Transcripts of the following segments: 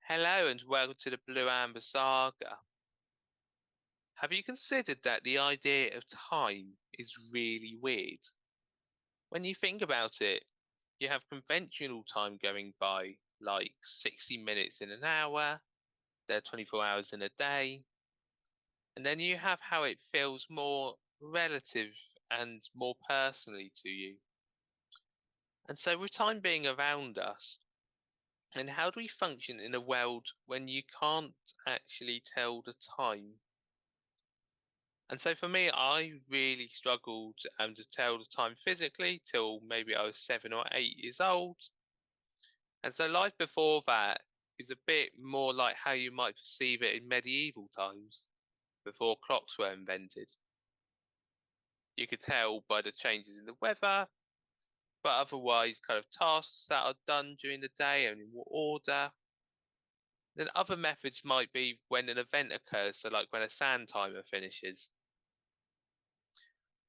Hello and welcome to the Blue Amber Saga. Have you considered that the idea of time is really weird? When you think about it, you have conventional time going by, like 60 minutes in an hour, there are 24 hours in a day, and then you have how it feels more relative and more personally to you. And so, with time being around us, and how do we function in a world when you can't actually tell the time? And so for me, I really struggled to tell the time physically till maybe I was 7 or 8 years old. And so life before that is a bit more like how you might perceive it in medieval times, before clocks were invented. You could tell by the changes in the weather, but otherwise kind of tasks that are done during the day and in what order. Then other methods might be when an event occurs, so like when a sand timer finishes.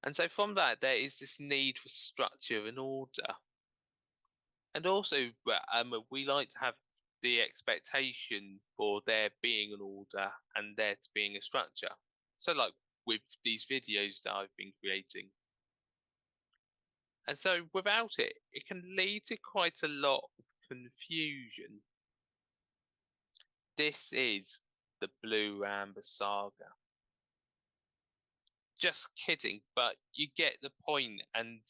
And so from that, there is this need for structure and order. And also, we like to have the expectation for there being an order and there to being a structure. So, like with these videos that I've been creating. And so, without it, it can lead to quite a lot of confusion. This is the Blue Amber Saga. Just kidding, but you get the point, and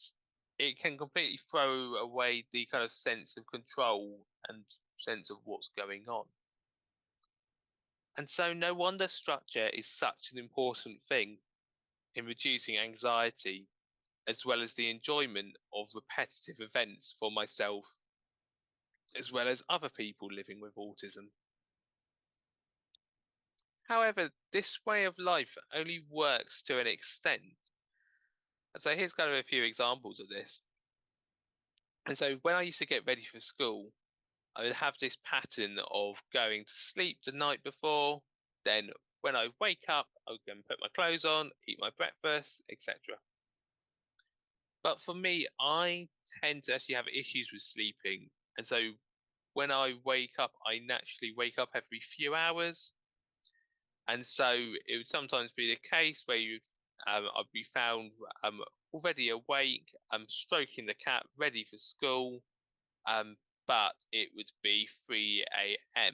it can completely throw away the kind of sense of control and sense of what's going on. And so, no wonder structure is such an important thing in reducing anxiety, as well as the enjoyment of repetitive events for myself, as well as other people living with autism. However, this way of life only works to an extent. And so, here's kind of a few examples of this. And so, when I used to get ready for school, I would have this pattern of going to sleep the night before, then when I wake up, I would go and put my clothes on, eat my breakfast, etc. But for me, I tend to actually have issues with sleeping. And so when I wake up, I naturally wake up every few hours. And so it would sometimes be the case where I'd be found already awake, stroking the cat, ready for school, but it would be 3 a.m.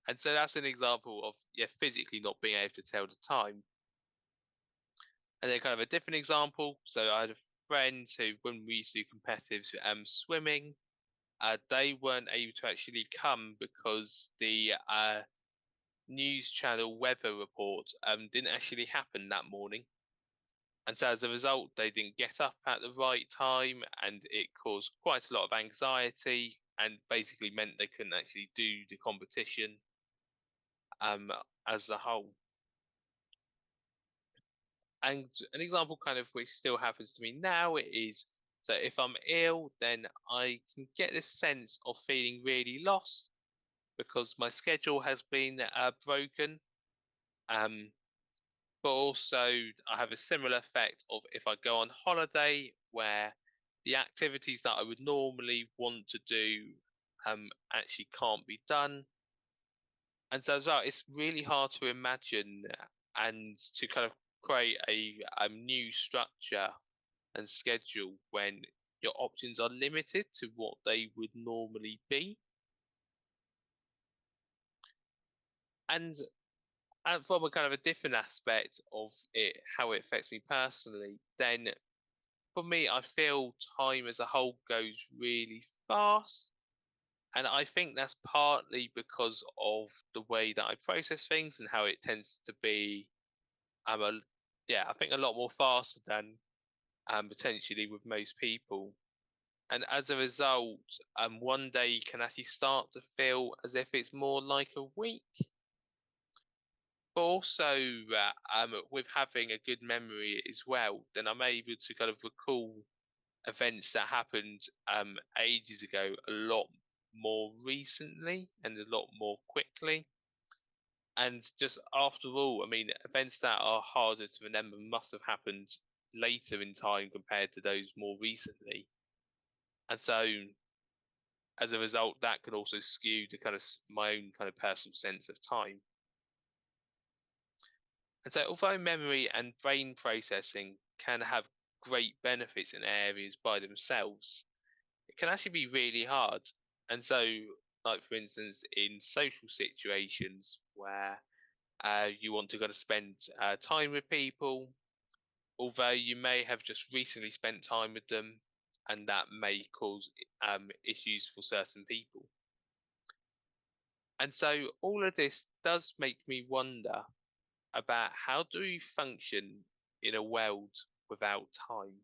And so that's an example of physically not being able to tell the time. And then kind of a different example. So I had a friend who, when we used to do competitive swimming, they weren't able to actually come because the news channel weather report didn't actually happen that morning. And so as a result, they didn't get up at the right time, and it caused quite a lot of anxiety and basically meant they couldn't actually do the competition um, as a whole. And an example kind of which still happens to me now is, so if I'm ill, then I can get this sense of feeling really lost because my schedule has been broken. Um, but also I have a similar effect of if I go on holiday where the activities that I would normally want to do actually can't be done. And so as well, it's really hard to imagine and to kind of create a new structure and schedule when your options are limited to what they would normally be. And from a kind of a different aspect of it, how it affects me personally, then for me, I feel time as a whole goes really fast. And I think that's partly because of the way that I process things and how it tends to be, a, yeah, I think a lot more faster than potentially with most people. And as a result, one day can actually start to feel as if it's more like a week. But also, with having a good memory as well, then I'm able to kind of recall events that happened ages ago a lot more recently and a lot more quickly. And just after all, I mean, events that are harder to remember must have happened later in time compared to those more recently. And so as a result, that can also skew the kind of my own kind of personal sense of time. And so, although memory and brain processing can have great benefits in areas by themselves, it can actually be really hard. And so, like for instance, in social situations where you want to kind of spend time with people, although you may have just recently spent time with them, and that may cause issues for certain people. And so, all of this does make me wonder about how do we function in a world without time?